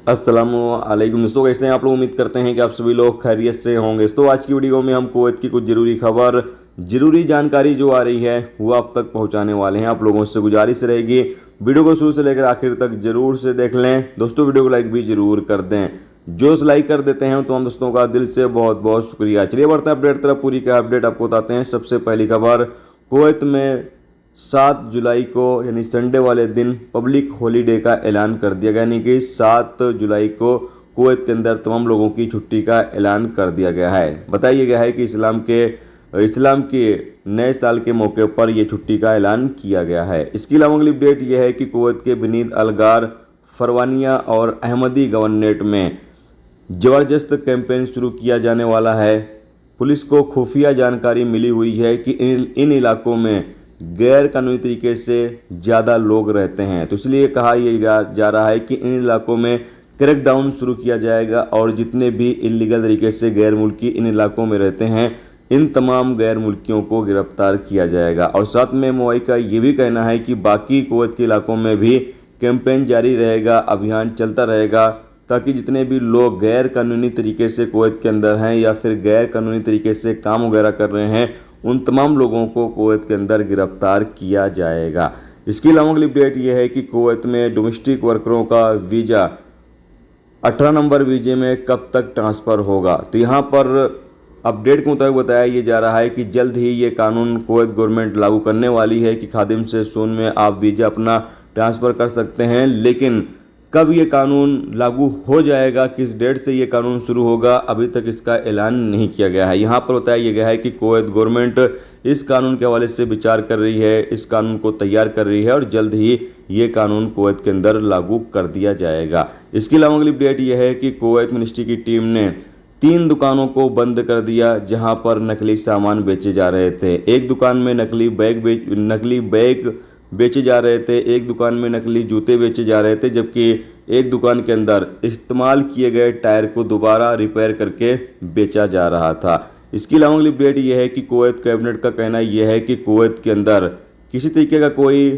अस्सलामुअलैकुम दोस्तों, कैसे हैं आप लोग। उम्मीद करते हैं कि आप सभी लोग खैरियत से होंगे। तो आज की वीडियो में हम कुवैत की कुछ ज़रूरी खबर, ज़रूरी जानकारी जो आ रही है वो आप तक पहुंचाने वाले हैं। आप लोगों से गुजारिश रहेगी वीडियो को शुरू से लेकर आखिर तक जरूर से देख लें। दोस्तों वीडियो को लाइक भी जरूर कर दें। जो लाइक कर देते हैं तो हम दोस्तों का दिल से बहुत बहुत शुक्रिया। चलिए बढ़ते हैं अपडेट तरफ। पूरी का अपडेट आपको बताते हैं। सबसे पहली खबर, कुवैत में 7 जुलाई को यानी संडे वाले दिन पब्लिक हॉलीडे का ऐलान कर दिया गया। यानी कि 7 जुलाई को कुवैत के अंदर तमाम लोगों की छुट्टी का ऐलान कर दिया गया है। बताया गया है कि इस्लाम के नए साल के मौके पर यह छुट्टी का ऐलान किया गया है। इसके अलावा अगली अपडेट यह है कि कुवैत के बिनीद अलगार, फरवानिया और अहमदी गवर्नरेट में ज़बरदस्त कैंपेन शुरू किया जाने वाला है। पुलिस को खुफिया जानकारी मिली हुई है कि इन इलाकों में गैर कानूनी तरीके से ज़्यादा लोग रहते हैं, तो इसलिए कहा यह जा रहा है कि इन इलाकों में क्रैकडाउन शुरू किया जाएगा और जितने भी इलीगल तरीके से गैर मुल्की इन इलाकों में रहते हैं, इन तमाम गैर मुल्कियों को गिरफ्तार किया जाएगा। और साथ में MOI का ये भी कहना है कि बाकी कुवैत के इलाकों में भी कैंपेन जारी रहेगा, अभियान चलता रहेगा, ताकि जितने भी लोग गैर कानूनी तरीके से कुवैत के अंदर हैं या फिर गैर कानूनी तरीके से काम वगैरह कर रहे हैं, उन तमाम लोगों को कुवैत के अंदर गिरफ्तार किया जाएगा। इसके अलावा अगली अपडेट यह है कि कुवैत में डोमेस्टिक वर्करों का वीज़ा 18 नंबर वीजे में कब तक ट्रांसफ़र होगा। तो यहाँ पर अपडेट के मुताबिक बताया ये जा रहा है कि जल्द ही ये कानून कुवैत गवर्नमेंट लागू करने वाली है कि खादिम से सून में आप वीज़ा अपना ट्रांसफ़र कर सकते हैं। लेकिन कब ये कानून लागू हो जाएगा, किस डेट से ये कानून शुरू होगा, अभी तक इसका ऐलान नहीं किया गया है। यहाँ पर बताया गया है कि कुवैत गवर्नमेंट इस कानून के हवाले से विचार कर रही है, इस कानून को तैयार कर रही है और जल्द ही ये कानून कुवैत के अंदर लागू कर दिया जाएगा। इसके अलावा अगली अपडेट यह है कि कुवैत मिनिस्ट्री की टीम ने 3 दुकानों को बंद कर दिया जहां पर नकली सामान बेचे जा रहे थे। एक दुकान में नकली बैग बेचे जा रहे थे, एक दुकान में नकली जूते बेचे जा रहे थे, जबकि एक दुकान के अंदर इस्तेमाल किए गए टायर को दोबारा रिपेयर करके बेचा जा रहा था। इसके अलावा अगली अपडेट यह है कि कुवैत कैबिनेट का कहना यह है कि कुवैत के अंदर किसी तरीके का कोई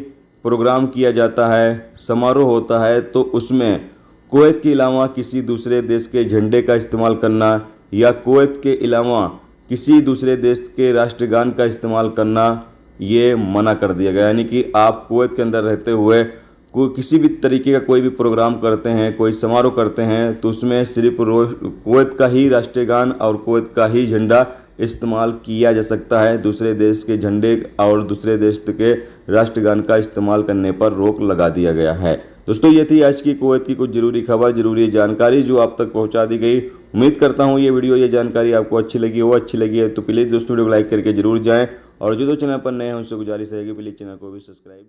प्रोग्राम किया जाता है, समारोह होता है, तो उसमें कुवैत के अलावा किसी दूसरे देश के झंडे का इस्तेमाल करना या कुवैत के अलावा किसी दूसरे देश के राष्ट्रगान का इस्तेमाल करना ये मना कर दिया गया। यानी कि आप कुवैत के अंदर रहते हुए कोई किसी भी तरीके का कोई भी प्रोग्राम करते हैं, कोई समारोह करते हैं, तो उसमें सिर्फ कुवैत का ही राष्ट्रगान और कुवैत का ही झंडा इस्तेमाल किया जा सकता है। दूसरे देश के झंडे और दूसरे देश के राष्ट्रगान का इस्तेमाल करने पर रोक लगा दिया गया है। दोस्तों ये थी आज की कुवैत की कुछ ज़रूरी खबर, ज़रूरी जानकारी जो आप तक पहुंचा दी गई। उम्मीद करता हूं ये जानकारी आपको अच्छी लगी है तो प्लीज़ दोस्तों वीडियो को लाइक करके जरूर जाएं और जो चैनल पर नए हैं उनसे गुजारिश रहेगी प्लीज़ चैनल को भी सब्सक्राइब